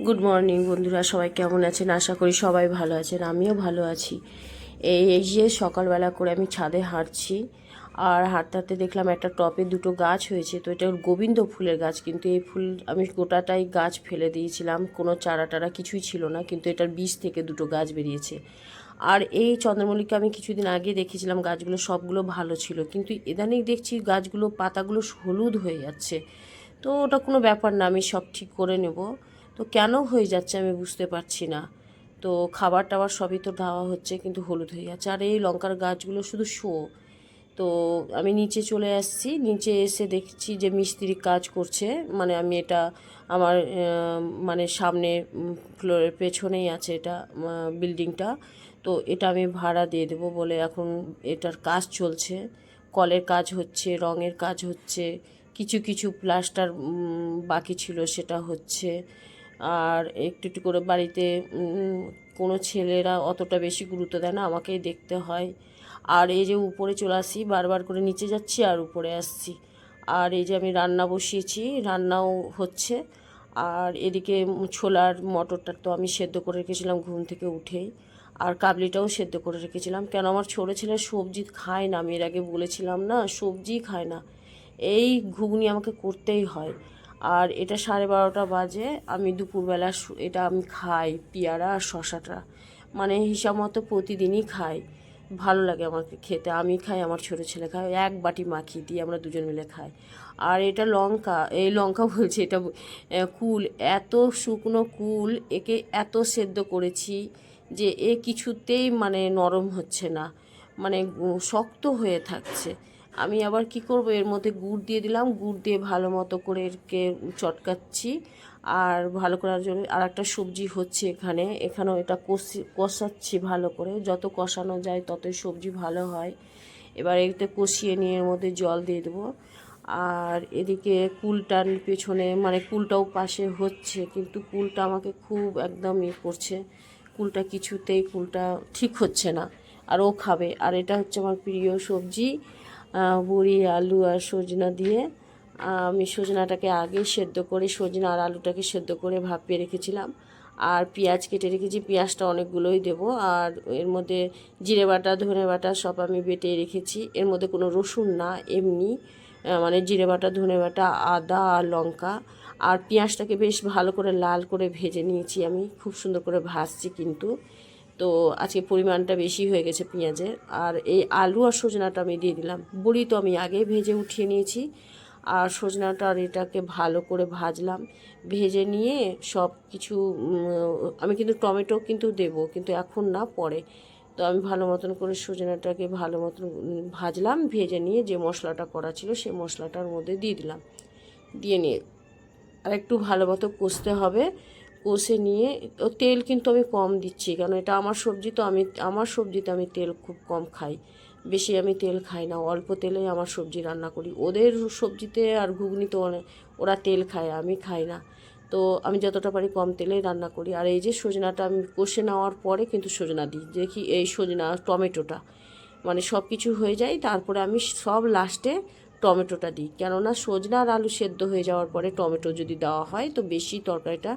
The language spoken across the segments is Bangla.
গুড মর্নিং বন্ধুরা, সবাই কেমন আছেন? আশা করি সবাই ভালো আছেন, আমিও ভালো আছি। এই যে সকালবেলা করে আমি ছাদে হাঁটছি, আর হাঁটতে হাঁটতে দেখলাম একটা টবে দুটো গাছ হয়েছে। তো এটা গোবিন্দ ফুলের গাছ, কিন্তু এই ফুল আমি গোটাটাই গাছ ফেলে দিয়েছিলাম, কোনো চারা টারা কিছুই ছিল না, কিন্তু এটার বীজ থেকে দুটো গাছ বেরিয়েছে। আর এই চন্দ্রমল্লিকা আমি কিছুদিন আগে দেখেছিলাম, গাছগুলো সবগুলো ভালো ছিল, কিন্তু ইদানিং দেখছি গাছগুলো পাতাগুলো হলুদ হয়ে যাচ্ছে। তো ওটা কোনো ব্যাপার না, আমি সব ঠিক করে নেব। তো কেন হয়ে যাচ্ছে আমি বুঝতে পারছি না। তো খাবার টাবার সবই তো দেওয়া হচ্ছে, কিন্তু হলুদ হয়ে যাচ্ছে। আর এই লঙ্কার গাছগুলো শুধু তো আমি নিচে চলে আসছি, নিচে এসে দেখছি যে মিস্ত্রি কাজ করছে। মানে আমি এটা আমার মানে সামনে ফ্লোরের পেছনেই আছে এটা বিল্ডিংটা। তো এটা আমি ভাড়া দিয়ে দেবো বলে এখন এটার কাজ চলছে, কলের কাজ হচ্ছে, রঙের কাজ হচ্ছে, কিছু কিছু প্লাস্টার বাকি ছিল সেটা হচ্ছে। আর একটু একটু করে বাড়িতে কোনো ছেলেরা অতটা বেশি গুরুত্ব দেয় না, আমাকেই দেখতে হয়। আর এই যে উপরে চলে আসি, বারবার করে নিচে যাচ্ছি আর উপরে আসছি। আর এই যে আমি রান্না বসিয়েছি, রান্নাও হচ্ছে। আর এদিকে ছোলার মটরটা তো আমি সেদ্ধ করে রেখেছিলাম ঘুম থেকে উঠেই। আর কাবলিটাও সেদ্ধ করে রেখেছিলাম, কেন আমার ছোটো ছেলে সবজি খায় না, আমি এর আগে বলেছিলাম না, সবজি খায় না। এই ঘুগনি আমাকে করতেই হয়। আর এটা 12:30 বাজে, আমি দুপুরবেলা এটা আমি খাই, পেয়ারা আর শশাটা মানে হিসাব মতো প্রতিদিনই খাই। ভালো লাগে আমাকে খেতে, আমি খাই, আমার ছোটো ছেলে খায়, এক বাটি মাখিয়ে দিই, আমরা দুজন মিলে খাই। আর এটা লঙ্কা, এই লঙ্কা বলছি, এটা কুল, এত শুকনো কুল, একে এত সেদ্ধ করেছি যে এ কিছুতেই মানে নরম হচ্ছে না, মানে শক্ত হয়ে থাকছে। আমি আবার কি করব, এর মধ্যে গুড় দিয়ে দিলাম, গুড় দিয়ে ভালো মতো করে এরকে চটকাচ্ছি। আর ভালো করার জন্য আর একটা সবজি হচ্ছে এখানেও এটা কষাচ্ছি ভালো করে, যত কষানো যায় ততই সবজি ভালো হয়। এবার এতে কষিয়ে নিয়ে এর মধ্যে জল দিয়ে দেবো। আর এদিকে কুলটার পেছনে মানে কুলটাও পাশে হচ্ছে, কিন্তু কুলটা আমাকে খুব একদম করছে, কুলটা কিছুতেই কুলটা ঠিক হচ্ছে না। আর ও খাবে, আর এটা হচ্ছে আমার প্রিয় সবজি, বড়ি আলু আর সজনা দিয়ে। আমি সজনাটাকে আগে সেদ্ধ করে, সজনা আর আলুটাকে সেদ্ধ করে ভাপিয়ে রেখেছিলাম। আর পেঁয়াজ কেটে রেখেছি, পেঁয়াজটা অনেকগুলোই দেবো। আর এর মধ্যে জিরে বাটা ধনে বাটা সব আমি বেটে রেখেছি, এর মধ্যে কোনো রসুন না, এমনি মানে জিরে বাটা ধনে বাটা আদা আর লঙ্কা। আর পেঁয়াজটাকে বেশ ভালো করে লাল করে ভেজে নিয়েছি, আমি খুব সুন্দর করে ভাজছি কিন্তু। তো আজকে পরিমাণটা বেশি হয়ে গেছে পেঁয়াজের। আর এই আলু আর সজনাটা আমি দিয়ে দিলাম, বড়ি তো আমি আগেই ভেজে উঠিয়ে নিয়েছি। আর সজনাটা আর এটাকে ভালো করে ভাজলাম, ভেজে নিয়ে সব কিছু আমি কিন্তু টমেটো কিন্তু দেবো, কিন্তু এখন না, পরে। তো আমি ভালো মতন করে সজনাটাকে ভালো মতন ভাজলাম, ভেজে নিয়ে যে মশলাটা করা ছিল সেই মশলাটার মধ্যে দিয়ে দিলাম, দিয়ে নিয়ে আর একটু ভালো মতো কষতে হবে। কষে নিয়ে তেল কিন্তু আমি কম দিচ্ছি, কারণ এটা আমার সবজি, তো আমি আমার সবজিতে আমি তেল খুব কম খাই, বেশি আমি তেল খাই না, অল্প তেলেই আমার সবজি রান্না করি। ওদের সবজিতে আর ঘুগনিতে ওরা তেল খায়, আমি খাই না। তো আমি যতটা পারি কম তেলেই রান্না করি। আর এই যে সজনাটা আমি কষে নেওয়ার পরে কিন্তু সজনা দিই, দেখি এই সজনা টমেটোটা মানে সব কিছু হয়ে যায়, তারপরে আমি সব লাস্টে টমেটোটা দিই, কেননা সজনা আর আলু সেদ্ধ হয়ে যাওয়ার পরে টমেটো যদি দেওয়া হয় তো বেশি তরকারিটা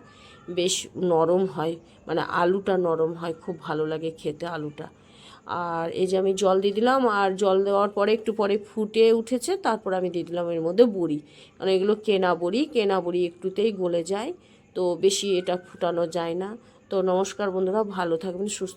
বেশ নরম হয়, মানে আলুটা নরম হয়, খুব ভালো লাগে খেতে আলুটা। আর এই যে আমি জল দিয়ে দিলাম, আর জল দেওয়ার পরে একটু পরে ফুটে উঠেছে, তারপর আমি দিয়ে দিলাম এর মধ্যে বড়ি, কারণ এগুলো কেনা বড়ি একটুতেই গলে যায়, তো বেশি এটা ফুটানো যায় না। তো নমস্কার বন্ধুরা, ভালো থাকবেন, সুস্থ